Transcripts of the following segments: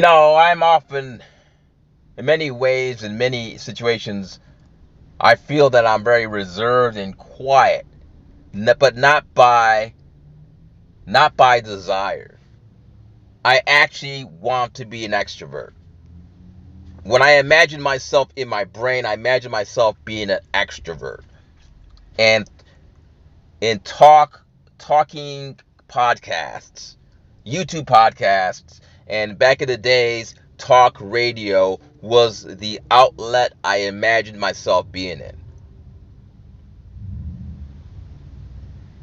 I'm often, in many ways, in many situations, I feel that I'm very reserved and quiet, but not by desire. I actually want to be an extrovert. When I imagine myself in my brain, I imagine myself being an extrovert. And in talking podcasts, YouTube podcasts, and back in the days, talk radio was the outlet I imagined myself being in.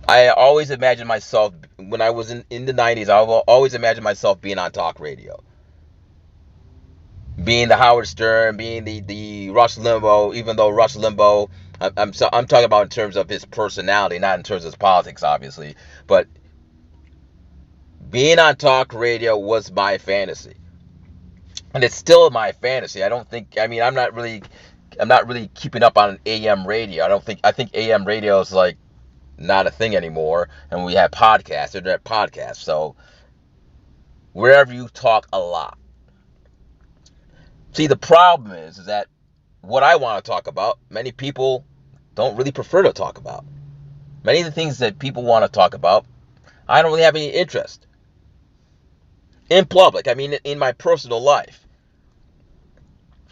I always imagined myself, when I was in the 90s, I always imagined myself being on talk radio. Being the Howard Stern, being the Rush Limbaugh, even though Rush Limbaugh, I'm talking about in terms of his personality, not in terms of his politics, obviously. But being on talk radio was my fantasy, and it's still my fantasy. I don't think. I mean, I'm not really keeping up on AM radio. I think AM radio is like not a thing anymore, and we have podcasts, internet podcasts. So wherever you talk a lot. See, the problem is that what I want to talk about, many people don't really prefer to talk about. Many of the things that people want to talk about, I don't really have any interest in public. I mean, in my personal life.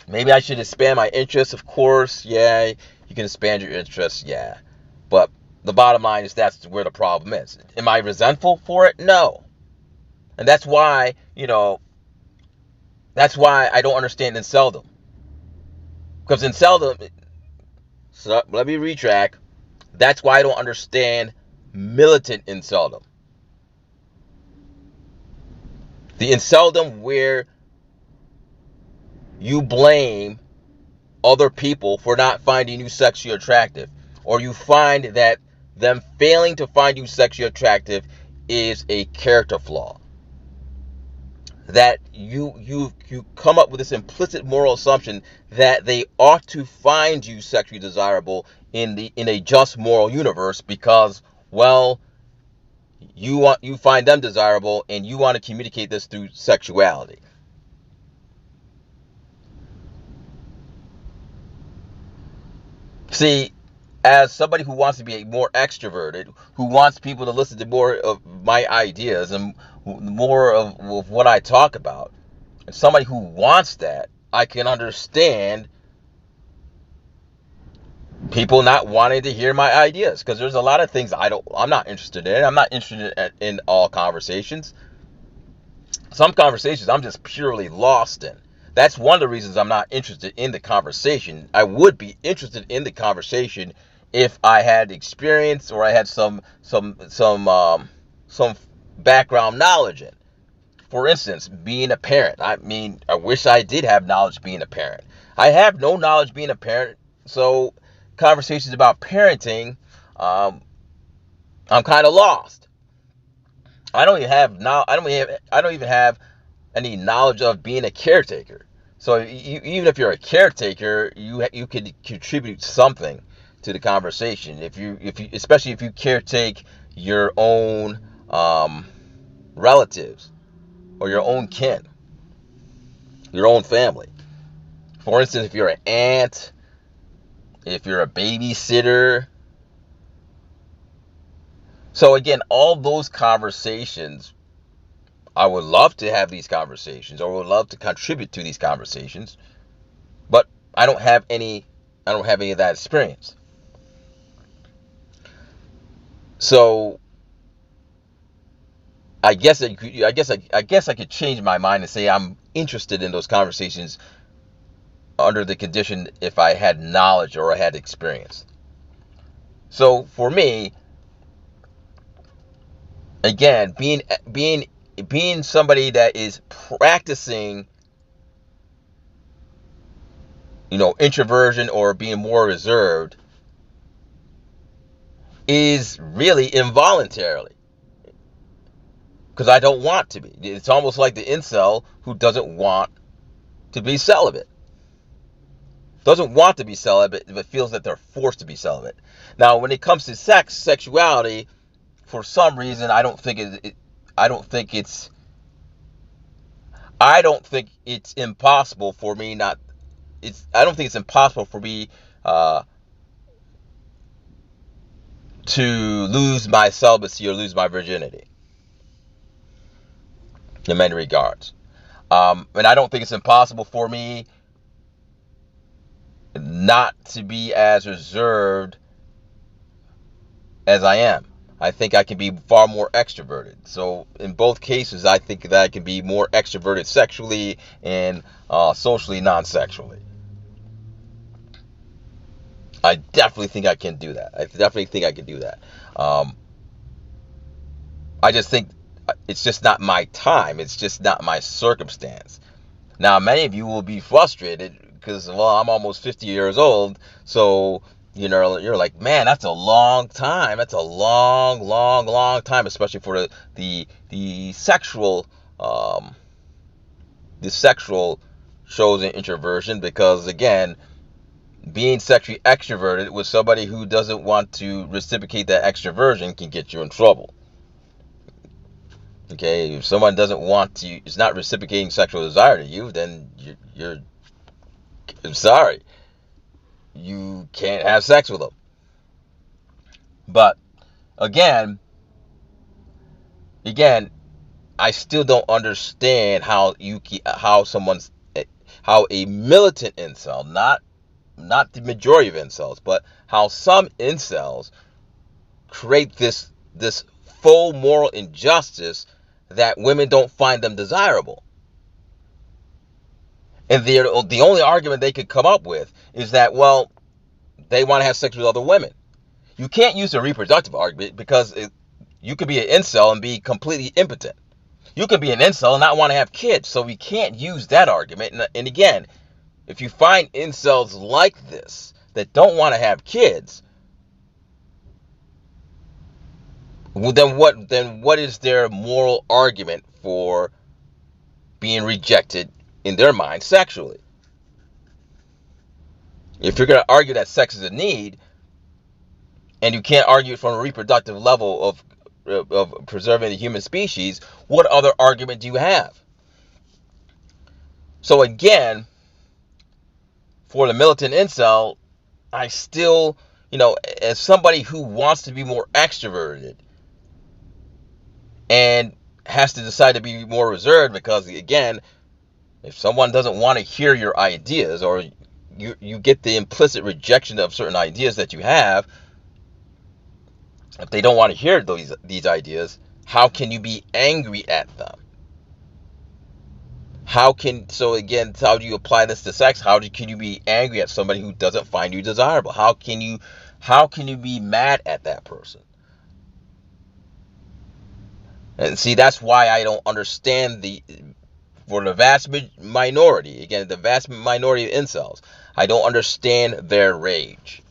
Maybe I should expand my interests, of course. Yeah, you can expand your interests, yeah. But the bottom line is that's where the problem is. Am I resentful for it? No. And that's why I don't understand Inceldom. Because Inceldom, so let me retract. That's why I don't understand militant Inceldom. The Inceldom where you blame other people for not finding you sexually attractive, or you find that them failing to find you sexually attractive is a character flaw. That you come up with this implicit moral assumption that they ought to find you sexually desirable in a just moral universe because, well, you find them desirable and you want to communicate this through sexuality. See, as somebody who wants to be more extroverted, who wants people to listen to more of my ideas and more of what I talk about, and somebody who wants that, I can understand people not wanting to hear my ideas because there's a lot of things I'm not interested in. I'm not interested in all conversations. Some conversations I'm just purely lost in. That's one of the reasons I'm not interested in the conversation. I would be interested in the conversation if I had experience or I had some background knowledge in. For instance, being a parent. I mean, I wish I did have knowledge being a parent. I have no knowledge being a parent, so conversations about parenting, um, I'm kind of lost. I don't even have now. I don't even have any knowledge of being a caretaker. So even if you're a caretaker, you could contribute something to the conversation. If you especially if you caretake your own relatives or your own kin, your own family. For instance, if you're an aunt, if you're a babysitter. So again, all those conversations, I would love to have these conversations or would love to contribute to these conversations, but I don't have any I don't have any of that experience. So I could change my mind and say I'm interested in those conversations under the condition if I had knowledge or I had experience. So for me, again, being somebody that is practicing, introversion or being more reserved is really involuntarily because I don't want to be. It's almost like the incel who doesn't want to be celibate. Doesn't want to be celibate but feels that they're forced to be celibate. Now, when it comes to sexuality, for some reason, I don't think it's I don't think it's impossible for me not. I don't think it's impossible for me uh, to lose my celibacy or lose my virginity in many regards. And I don't think it's impossible for me not to be as reserved as I am. I think I can be far more extroverted. So in both cases, I think that I can be more extroverted sexually and socially non-sexually. I definitely think I can do that. I definitely think I can do that. Um, I just think it's just not my time. It's just not my circumstance. Now, many of you will be frustrated because, well, I'm almost 50 years old. So, you're like, man, that's a long time. That's a long, long, long time, especially for the sexual, um, the sexual shows in introversion. Because again, being sexually extroverted with somebody who doesn't want to reciprocate that extroversion can get you in trouble. Okay, if someone doesn't want to, is not reciprocating sexual desire to you, then I'm sorry, you can't have sex with them. But again, again, I still don't understand how a militant incel, not the majority of incels, but how some incels create this full moral injustice that women don't find them desirable. And the only argument they could come up with is that, well, they want to have sex with other women. You can't use a reproductive argument because you could be an incel and be completely impotent. You could be an incel and not want to have kids. So we can't use that argument. And again, if you find incels like this that don't want to have kids, well, then what is their moral argument for being rejected in their mind sexually? If you're going to argue that sex is a need, and you can't argue it from a reproductive level of preserving the human species, what other argument do you have? So again, for the militant incel, I still, as somebody who wants to be more extroverted and has to decide to be more reserved, because again, if someone doesn't want to hear your ideas, or you get the implicit rejection of certain ideas that you have, if they don't want to hear these ideas, how can you be angry at them? So again, how do you apply this to sex? Can you be angry at somebody who doesn't find you desirable? How can you be mad at that person? And see, that's why I don't understand for the vast minority, again, the vast minority of incels, I don't understand their rage.